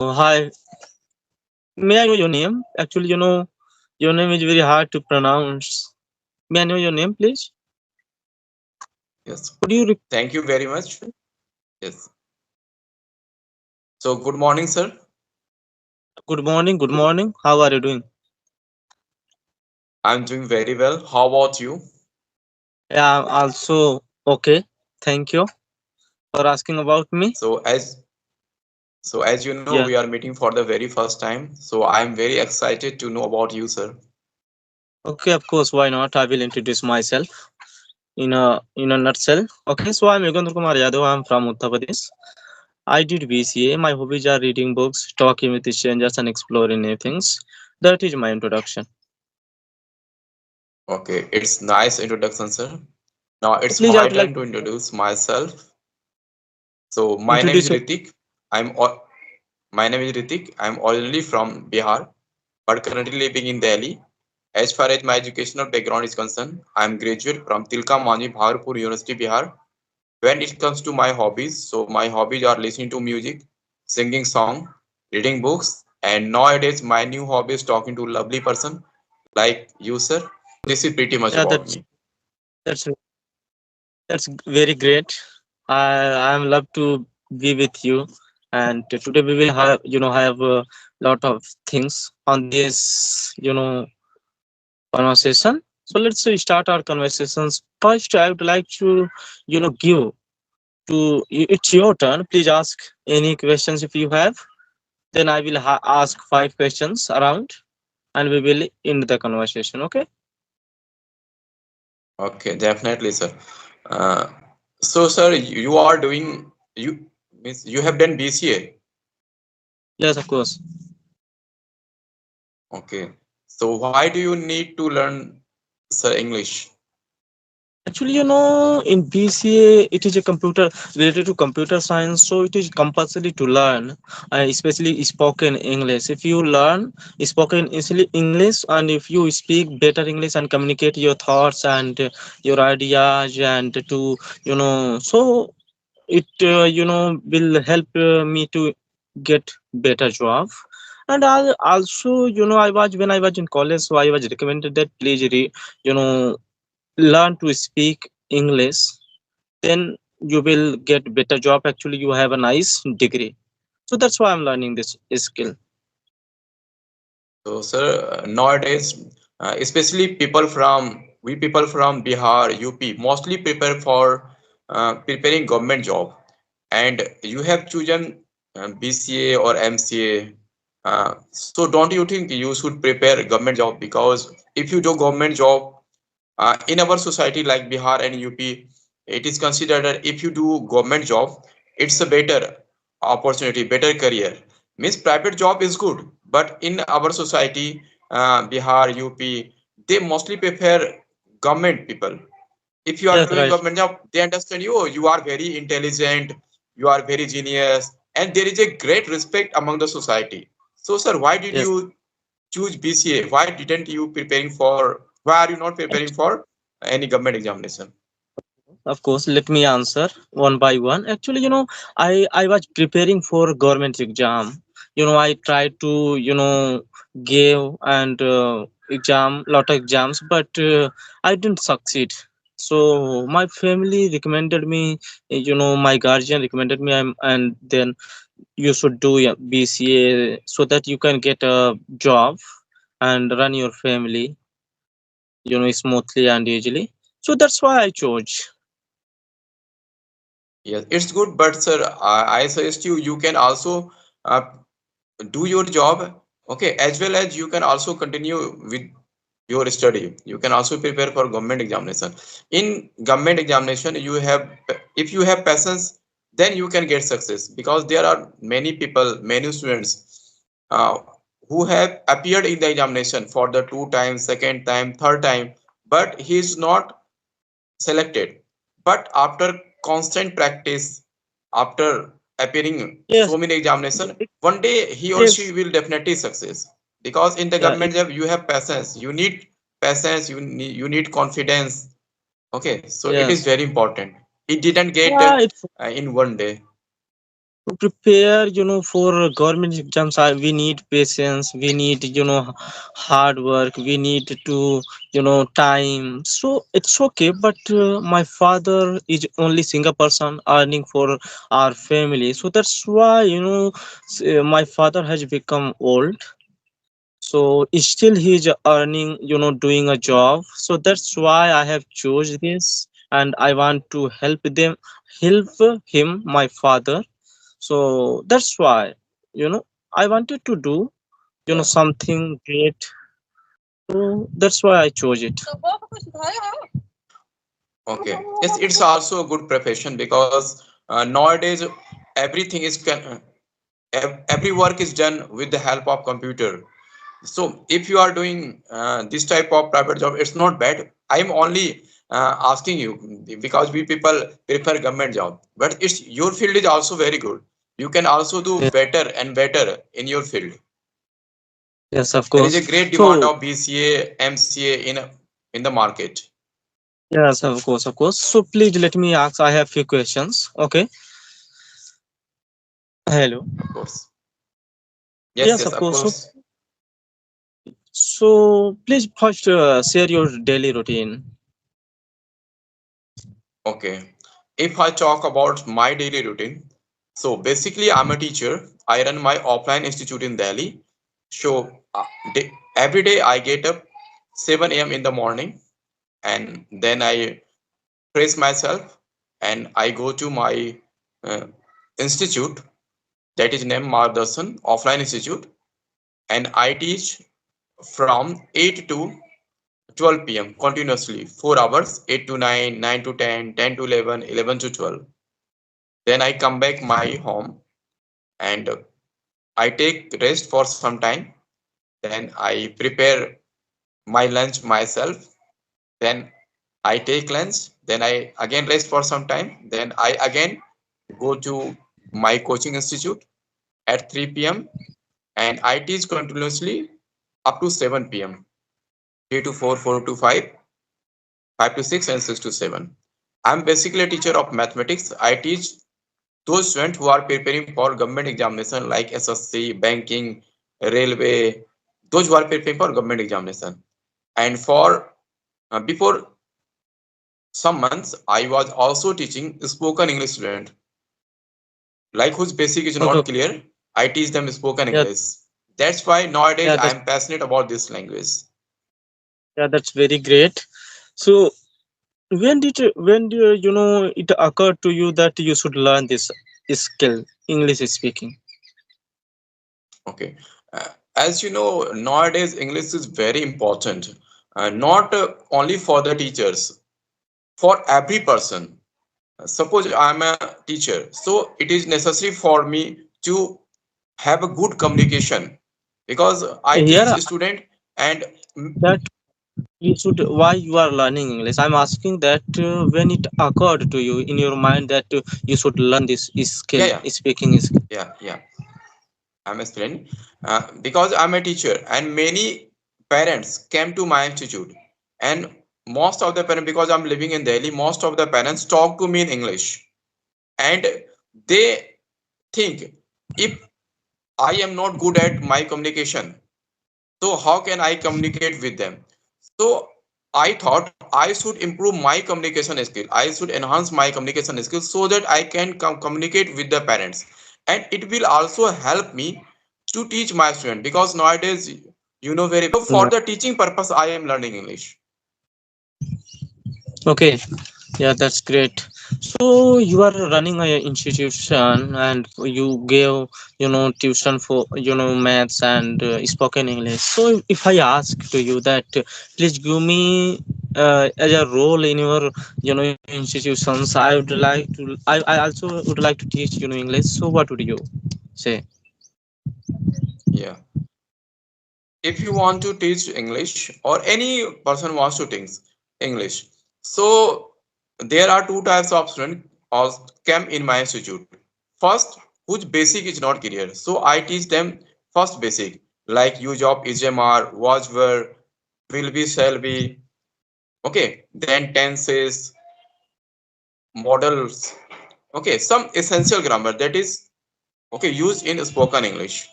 Hi. May I know your name? Actually, your name is very hard to pronounce. May I know your name, please? Yes. Could you repeat? Thank you very much. Yes. So good morning, sir. Good morning. Good morning. How are you doing? I'm doing very well. How about you? Yeah, I'm also okay. Thank you for asking about me. So as you know, Yeah. we are meeting for the very first time. So I'm very excited to know about you, sir. Okay, of course. Why not? I will introduce myself in a nutshell. Okay, so I'm Yugandhar Kumar Yadav. I'm from Uttar Pradesh. I did BCA. My hobbies are reading books, talking with strangers, and exploring new things. That is my introduction. Okay, it's nice introduction, sir. Now So it's please, I my would like turn to introduce myself. So introduce. I'm o- my name is Ritik. I'm originally from Bihar, but currently living in Delhi. As far as my educational background is concerned, I'm graduate from Tilka Manjhi Bhagarpur University, Bihar. When it comes to my hobbies, so my hobbies are listening to music, singing song, reading books, and nowadays my new hobby is talking to lovely person like you, sir. This is pretty much Yeah, about me. that's that's very great. I'm love to be with you, and today we will have a lot of things on this conversation. So let's start our conversations. First, I would like to give it's your turn. Please ask any questions if you have. Then I will ask 5 questions around, and we will end the conversation. Okay? Okay, definitely, sir. Uh, so, sir, you are doing you means you have done BCA. Yes, of course. Okay. So, why do you need to learn, sir, English? Actually, in BCA, it is a computer related to computer science, so it is compulsory to learn, especially spoken English. If you learn spoken English, and if you speak better English and communicate your thoughts and your ideas, and to so it will help me to get better job. And I also, I was when I was in college, so I was recommended that please you know learn to speak English, then you will get better job. Actually, you have a nice degree, so that's why I'm learning this skill. So, sir, nowadays, especially people from Bihar, UP, mostly prepare for preparing government job, and you have chosen BCA or MCA. So, don't you think you should prepare government job? Because if you do government job in our society like Bihar and UP, it is considered that if you do government job, it's a better opportunity, better career. Means private job is good, but in our society, Bihar, UP, they mostly prefer government people. If you are Yes, doing right. government job, they understand you. Oh, you are very intelligent, you are very genius, and there is a great respect among the society. So, sir, why did Yes. you choose BCA? Why didn't you preparing for? Why are you not preparing for any government examination? Of course, let me answer one by one. Actually, I was preparing for government exam. I tried to give and exam lot of exams, but I didn't succeed. So my family recommended me. My guardian recommended me, and then you should do a BCA so that you can get a job and run your family, smoothly and easily. So that's why I chose. Yes, it's good, but sir, I suggest you can also uh, do your job, okay, as well as you can also continue with your study. You can also prepare for government examination. In government examination, if you have patience, then you can get success because there are many people, many students uh, who have appeared in the examination for the two times, second time, third time, but he is not selected. But after constant practice, after appearing Yes, so many examination, it one day he or she is. will definitely success. Because in the Yeah, government job, you have patience. You need patience. You need confidence. Okay, so it is yes. very important. It didn't get Yeah, it's in one day. to prepare for government exams, we need patience, we need hard work, we need to time. So it's okay, but my father is only single person earning for our family, so that's why my father has become old. So still he's earning, doing a job. So that's why I have chose this, and I want to help him, my father. So that's why I wanted to do Yeah. something great. So that's why I chose it. Okay. Yes, it's also a good profession because nowadays everything is every work is done with the help of computer. So if you are doing this type of private job, it's not bad. I'm only asking you because we people prefer government job, but it's your field is also very good. You can also do Yeah. better and better in your field. Yes, of There is a course. great demand So of BCA, MCA in the market. yes, of course, of course. So please let me ask. I have few questions. Okay. Hello. Of course. Yes, Yes, yes, of of course. So course. please first share your daily routine. Okay. If I talk about my daily routine, so basically I'm a teacher. I run my offline institute in Delhi. So every day I get up 7 a.m. in the morning and then I fresh myself and I go to my uh, institute that is named Mardasan Offline Institute, and I teach from 8 to 12 p.m. continuously 4 hours, 8 to 9, 9 to 10, 10 to 11, 11 to 12. Then I come back my home and I take rest for some time. Then I prepare my lunch myself. Then I take lunch. Then I again rest for some time. Then I again go to my coaching institute at 3 p.m. and I teach continuously up to 7 p.m. 3 to 4, 4 to 5, 5 to 6, and 6 to 7. I'm basically a teacher of mathematics. I teach those students who are preparing for government examination like SSC, banking, railway, those who are preparing for government examination. And for before some months, I was also teaching spoken English student, like whose basic is Okay. not clear. I teach them spoken Yeah. English. That's why nowadays Yeah. I am passionate about this language. That's very great. So when do it occurred to you that you should learn this skill, English speaking? Okay. Uh, as you know, nowadays English is very important, not only for the teachers, for every person. Suppose I'm a teacher, so it is necessary for me to have a good communication because I teach Here student and that you should why you are learning English. I'm asking that when it occurred to you in your mind that you should learn this yeah, skill, yeah, speaking skill. yeah, I'm explaining because I'm a teacher and many parents came to my institute, and most of the parents, because I'm living in Delhi, most of the parents talk to me in English, and they think if I am not good at my communication, so how can I communicate with them? So I thought I should improve my communication skill. I should enhance my communication skills so that I can communicate with the parents, and it will also help me to teach my student because nowadays you know very well. So for Mm, the teaching purpose, I am learning English. okay. Yeah, that's great. So you are running a institution and you gave, tuition for, maths and spoken English. So if I ask to you that, please give me as a role in your, institutions, I would like to, I also would like to teach, English. So what would you say? Yeah. If you want to teach English or any person wants to teach English, so there are two types of students or come in my institute. First, whose basic is not clear, so I teach them first basic like use of ismr, was, were, will be, shall be. Okay, then tenses, models. Okay, some essential grammar, that is Okay, used in spoken English.